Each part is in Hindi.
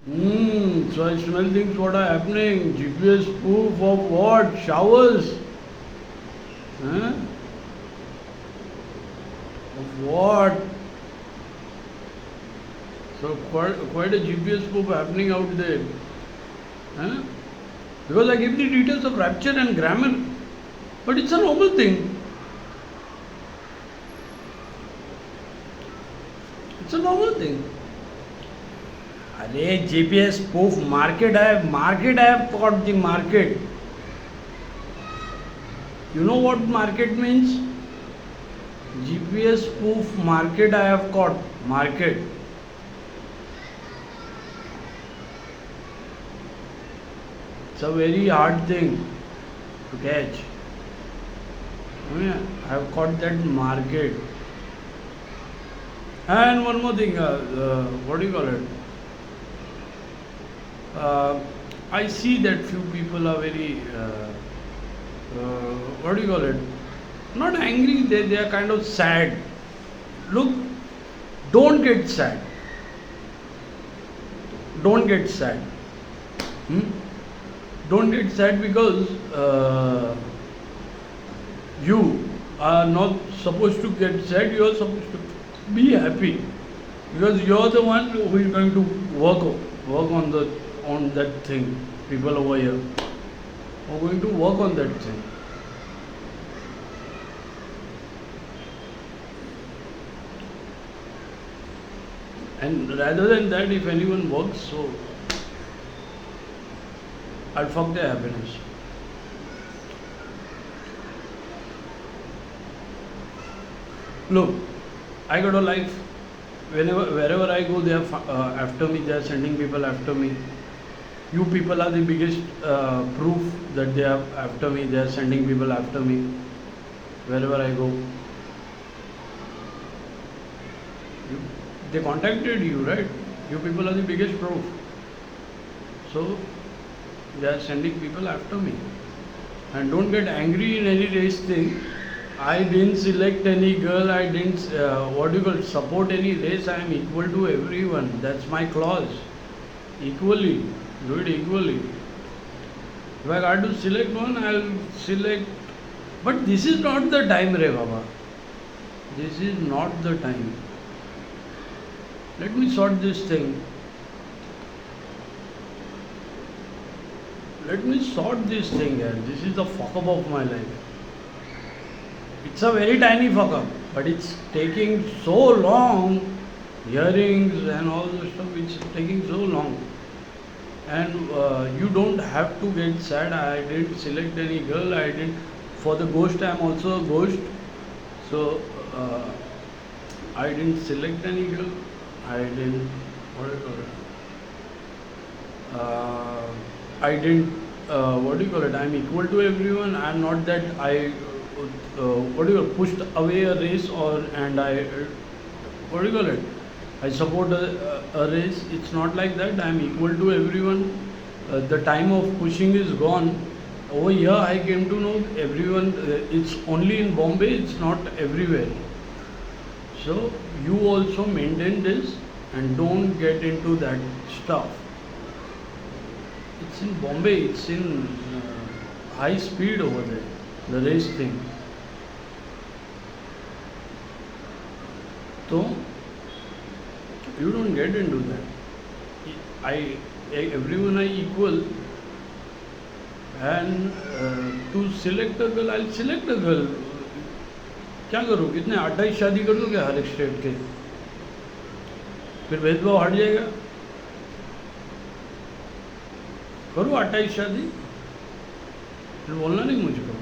So I smell things what are happening. GPS proof of what? Showers. Huh? Of what? So quite a GPS proof happening out there. Huh? Because I give the details of rapture and grammar. But it's a normal thing. It's a normal thing. अरे GPS proof market I have got the market. You know what market means? GPS proof market I have got market. It's a very hard thing to catch. I have caught that market. And one more thing, what do you call it? I see that few people are very, what do you call it? Not angry, they are kind of sad. Look, don't get sad. Don't get sad. Don't get sad because you are not supposed to get sad, you are supposed to be happy because you are the one who is going to work on that thing. People over here are going to work on that thing. And rather than that, if anyone works, so I'll fuck their happiness. Look, I got a life. Wherever I go, they are after me. They are sending people after me. You people are the biggest proof that they are after me. They are sending people after me. Wherever I go, they contacted you, right? You people are the biggest proof. So they are sending people after me. And don't get angry in any race thing. I didn't select any girl, I didn't support any race. I am equal to everyone. That's my clause. Equally. Do it equally. If I got to select one, I'll select. But this is not the time, Re Baba. This is not the time. Let me sort this thing. Let me sort this thing here. This is the fuck up of my life. It's a very tiny fuck up, but it's taking so long. Hearings and all the stuff, it's taking so long. And you don't have to get sad. I didn't select any girl. I didn't. For the ghost, I'm also a ghost. So I didn't select any girl. I didn't. What do you call it? I didn't. What do you call it? I'm equal to everyone. I'm not that I. Pushed away a race and I. What do you call it? I support a race. It's not like that. I'm equal to everyone. The time of pushing is gone. Over here, I came to know everyone. It's only in Bombay. It's not everywhere. So you also maintain this and don't get into that stuff. It's in Bombay. It's in high speed over there. The race thing. So you don't get into that. Everyone are equal, and to select a girl, I'll select a girl. क्या करूँ? कितने 28 शादी कर दूँ क्या हर एक स्टेट के? फिर भेदभाव हट जाएगा? करूँ 28 शादी? फिर बोलना नहीं मुझको.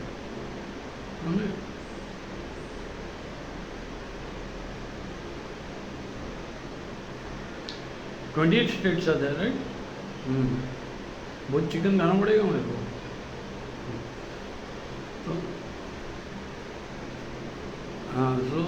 हमें 28 स्टेट्स आते हैं, राइट? बहुत चिकन खाना पड़ेगा मेरे को. तो हाँ, सो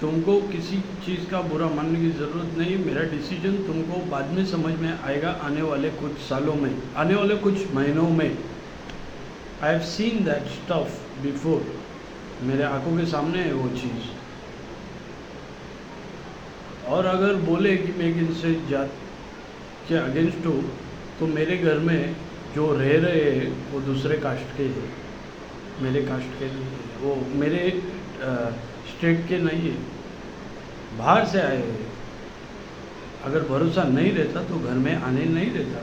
तुमको किसी चीज़ का बुरा मानने की ज़रूरत नहीं. मेरा डिसीजन तुमको बाद में समझ में आएगा, आने वाले कुछ सालों में, आने वाले कुछ महीनों में. I have seen that stuff before. मेरे आंखों के सामने है वो चीज़. और अगर बोले कि मैं इनसे जात के अगेंस्ट हूँ, तो मेरे घर में जो रह रहे हैं वो दूसरे कास्ट के हैं, मेरे कास्ट के नहीं है, वो मेरे स्टेट के नहीं है, बाहर से आए हैं। अगर भरोसा नहीं रहता तो घर में आने नहीं देता,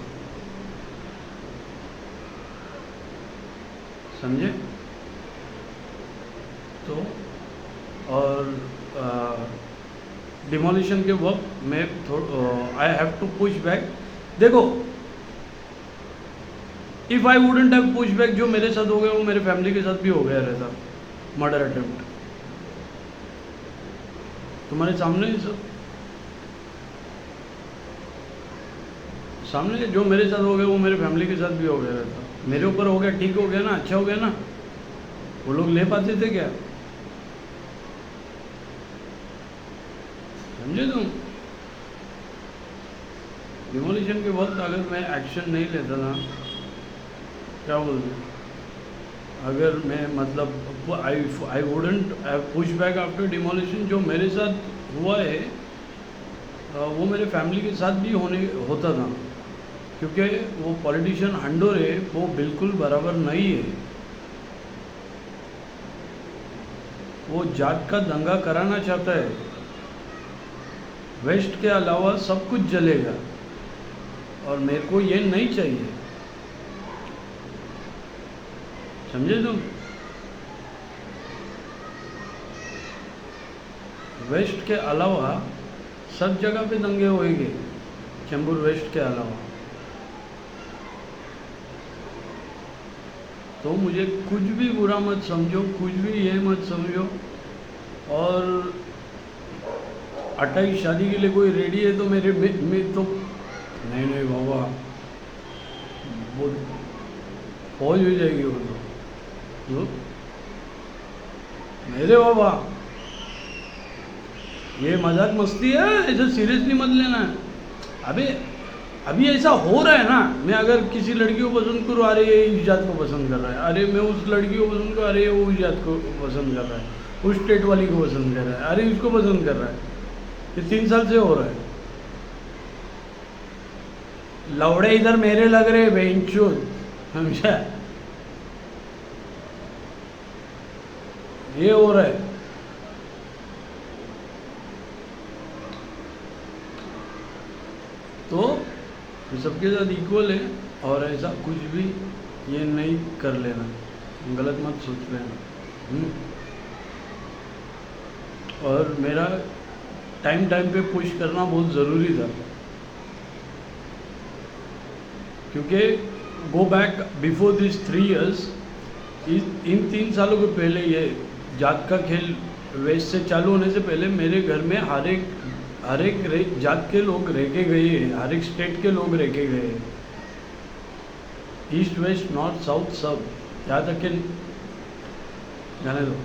समझे? तो और डिमोलिशन के वक्त मैं I have to push back. देखो, if I wouldn't have push back, जो मेरे साथ हो गया वो मेरे फैमिली के साथ भी हो गया रहता, मर्डर अटेम्प्ट तुम्हारे सामने ही सब सामने, जो मेरे साथ हो गया वो मेरे फैमिली के साथ भी हो गया रहता। मेरे ऊपर हो गया, ठीक हो गया ना, अच्छा हो गया ना। वो लोग ले पाते थे क्या? समझे तुम? डिमोलिशन के वक्त अगर मैं एक्शन नहीं लेता ना, क्या बोलते, अगर मैं मतलब I wouldn't push back after demolition, जो मेरे साथ हुआ है वो मेरे फैमिली के साथ भी होता था, क्योंकि वो पॉलिटिशियन हंडोर है, वो बिल्कुल बराबर नहीं है। वो जात का दंगा कराना चाहता है, वेस्ट के अलावा सब कुछ जलेगा, और मेरे को ये नहीं चाहिए, समझे तुम? वेस्ट के अलावा सब जगह पे दंगे होंगे, चैम्बूर वेस्ट के अलावा। तो मुझे कुछ भी बुरा मत समझो, कुछ भी ये मत समझो। और 28 शादी के लिए कोई रेडी है तो मेरे में तो नहीं बाबा, वो फौज हो जाएगी वो तो मेरे बाबा। ये मजाक मस्ती है, ऐसा सीरियसली मत लेना। अभी ऐसा हो रहा है ना, मैं अगर किसी लड़की को पसंद करूँ, अरे ये इस जात को पसंद कर रहा है, अरे मैं उस लड़की को पसंद करूँ, अरे वो उस जात को पसंद कर रहा है, उस स्टेट वाली को पसंद कर रहा है, अरे इसको पसंद कर रहा है। ये 3 साल से हो रहा है। लौड़े इधर मेरे लग रहे बेंचोद, समझा? ये हो रहा है। तो सबके साथ इक्वल है, और ऐसा कुछ भी ये नहीं कर लेना, गलत मत सोच लेना। और मेरा टाइम पे पुश करना बहुत ज़रूरी था, क्योंकि go back before this 3 years, इन 3 सालों के पहले, ये जात का खेल वेस्ट से चालू होने से पहले मेरे घर में हर एक जात के लोग रह के गए हैं, हर एक स्टेट के लोग रह के गए हैं, ईस्ट वेस्ट नॉर्थ साउथ सब, यहाँ तक के जाने दो।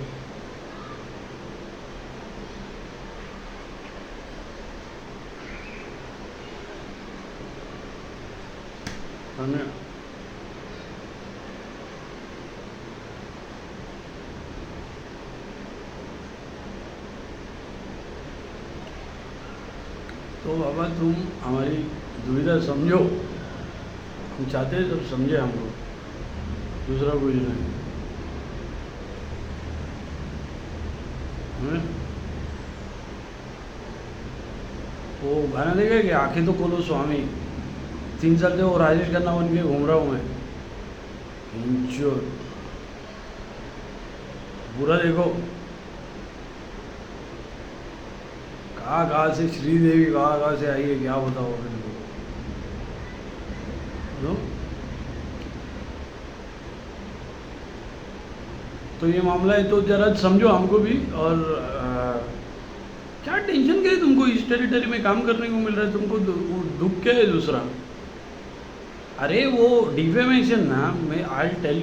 तो बाबा तुम हमारी दुविधा समझो, हम चाहते हैं सब समझे हमको, दूसरा कुछ नहीं। वो गाना देखा कि आंखें तो खोलो स्वामी, 3 साल से वो राजेश खन्ना बन के घूम रहा हूँ मैं। पूरा देखो, कहाँ से श्रीदेवी कहाँ से आई है, क्या बताओ मेरे को। तो ये मामला है, तो जरा समझो हमको भी। और क्या टेंशन क्या है तुमको, इस टेरिटरी में काम करने को मिल रहा है, तुमको दुख क्या है दूसरा? अरे वो डिफेमेशन ना, मैं आई टेल,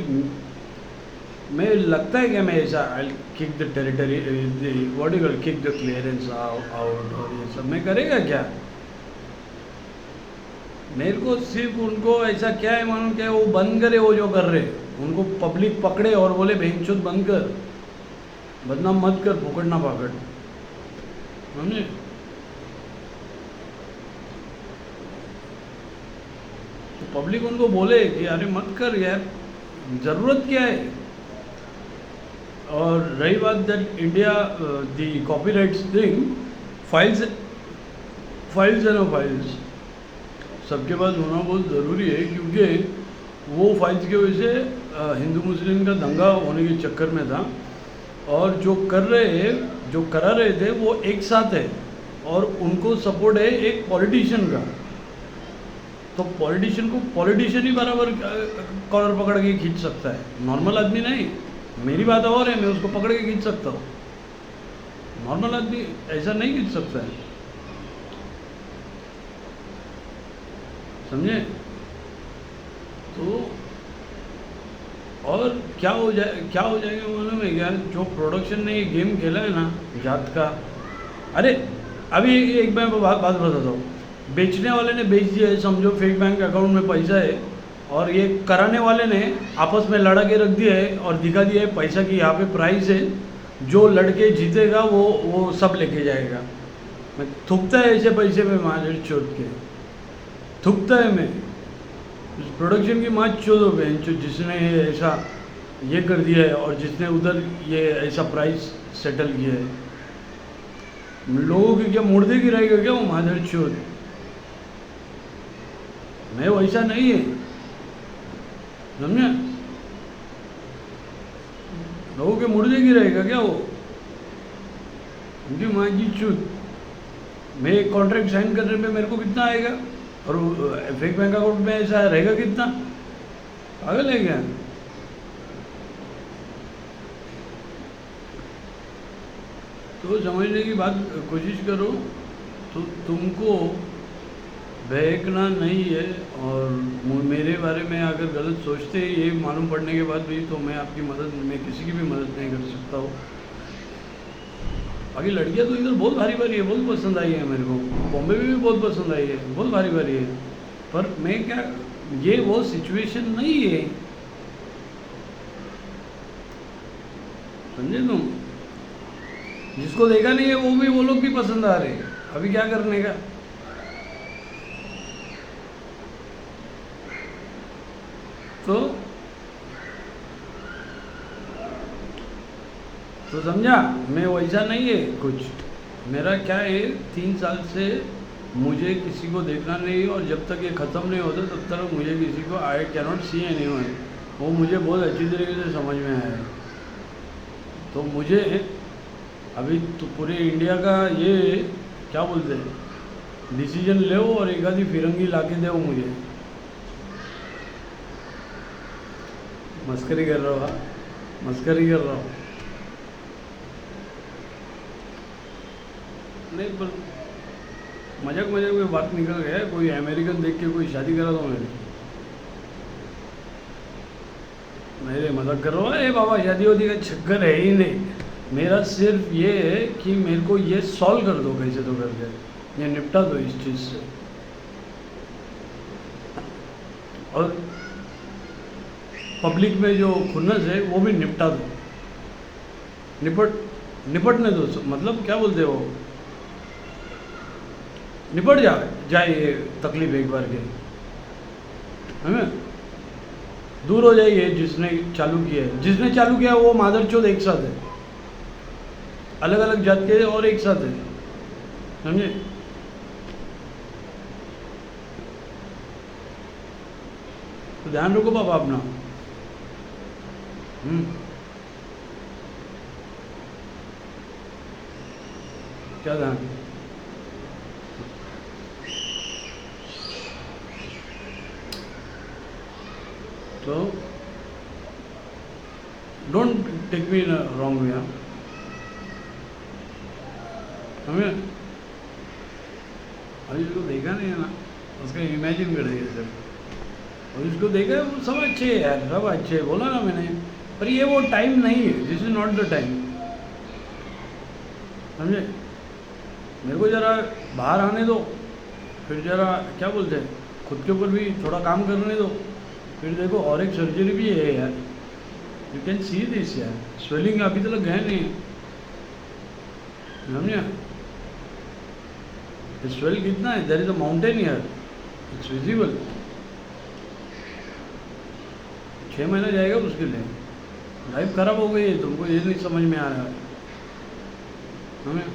मैं लगता है क्या मैं ऐसा I kick the territory, what you call, kick the clearance out, और ये सब मैं करेगा क्या? मेरे को सिर्फ उनको ऐसा क्या है मालूम, क्या वो बंद करे, वो जो कर रहे, उनको पब्लिक पकड़े और बोले बेंचोद बंद कर, बदनाम मत कर, पकड़ना पाकड़, समझे? पब्लिक उनको बोले कि अरे मत कर यार, ज़रूरत क्या है। और रही बात that India the copyrights thing, files files है ना, फाइल्स सबके पास होना बहुत ज़रूरी है, क्योंकि वो फाइल्स की वजह से हिंदू मुस्लिम का दंगा होने के चक्कर में था, और जो करा रहे थे वो एक साथ है, और उनको सपोर्ट है एक पॉलिटिशियन का। तो पॉलिटिशियन को पॉलिटिशियन ही बराबर कॉलर पकड़ के खींच सकता है, नॉर्मल आदमी नहीं। मेरी बात और है, मैं उसको पकड़ के खींच सकता हूँ, नॉर्मल आदमी ऐसा नहीं खींच सकता है, समझे। तो और क्या हो जाएगा मालूम है क्या, जो प्रोडक्शन ने ये गेम खेला है ना जात का, अरे अभी एक मैं बात बताता हूँ। बेचने वाले ने बेच दिया है, समझो फेक बैंक अकाउंट में पैसा है, और ये कराने वाले ने आपस में लड़ा के रख दिया है और दिखा दिया है पैसा की यहाँ पे प्राइस है, जो लड़के जीतेगा वो सब लेके जाएगा। मैं थूकता है ऐसे पैसे में मार चोट के, थूकता है मैं प्रोडक्शन की माँ चोदो बहन जो जिसने ऐसा ये कर दिया है और जिसने उधर ये ऐसा प्राइस सेटल किया है। लोगों की क्या मुर्दे गिराएगा क्या वो माधर चोद, मैं वैसा नहीं है, समझे। लोगों के मुर्दे गिराएगा क्या वो, उनकी माँ की चूत। मैं एक कॉन्ट्रैक्ट साइन करने पे मेरे को कितना आएगा, और फेक बैंक अकाउंट में ऐसा रहेगा कितना, पागल है क्या। तो समझने की बात कोशिश करो, तो तुमको बहकना नहीं है। और मेरे बारे में अगर गलत सोचते हैं ये मालूम पड़ने के बाद भी, तो मैं आपकी मदद, मैं किसी की भी मदद नहीं कर सकता हूँ। बाकी लड़कियाँ तो इधर बहुत भारी भारी है, बहुत पसंद आई है मेरे को, बॉम्बे में भी बहुत पसंद आई है, बहुत भारी भारी है। पर मैं क्या, ये वो सिचुएशन नहीं है, समझे तुम। जिसको देखा नहीं है वो लोग भी पसंद आ रहे हैं, अभी क्या करने का। तो समझा, मैं वैसा नहीं है कुछ। मेरा क्या है, 3 साल से मुझे किसी को देखना नहीं, और जब तक ये ख़त्म नहीं होता तब तक मुझे किसी को, I can not see anyone. वो मुझे बहुत अच्छी तरीके से समझ में आया है। तो मुझे अभी तो पूरे इंडिया का ये क्या बोलते हैं, डिसीजन ले और एक आधी फिरंगी ला के दो मुझे। मस्करी कर रहा हूँ, मस्करी कर रहा हूँ, नहीं पर मजाक में बात निकल गया। कोई अमेरिकन देख के कोई शादी करा दो मेरे, नहीं रे मजाक कर रहा हूँ। अरे बाबा शादी वादी का चक्कर है ही नहीं मेरा, सिर्फ ये है कि मेरे को ये सॉल्व कर दो कैसे तो करके, ये निपटा दो इस चीज़ से। और पब्लिक में जो खुन्नस है वो भी निपटा दो, निपटने दो, मतलब क्या बोलते हो, निपट जाए ये तकलीफ एक बार के, हमें दूर हो जाइए। जिसने चालू किया वो मादर चौथ एक साथ है, अलग अलग जात के और एक साथ है, समझे। तो ध्यान रखो बाबा अपना। क्या ध्यान, तो don't take me wrong way, हमें अभी इसको देखा नहीं है ना, उसका इमेजिन कर दिया सर, और इसको देखा वो सब अच्छे है यार, सब अच्छे है, बोला ना मैंने। पर ये वो टाइम नहीं है, this is not the time, समझे। मेरे को ज़रा बाहर आने दो, फिर ज़रा क्या बोलते हैं, खुद के ऊपर भी थोड़ा काम करने दो, फिर देखो और एक सर्जरी भी है यार, यू कैन सी दिस यार, स्वेलिंग अभी तक गए नहीं, समझे। स्वेल कितना है, देयर इज अ माउंटेन यार, इट्स विजिबल, 6 महीना जाएगा मुश्किल है। लाइफ ख़राब हो गई है, तुमको ये नहीं समझ में आ रहा है हमें।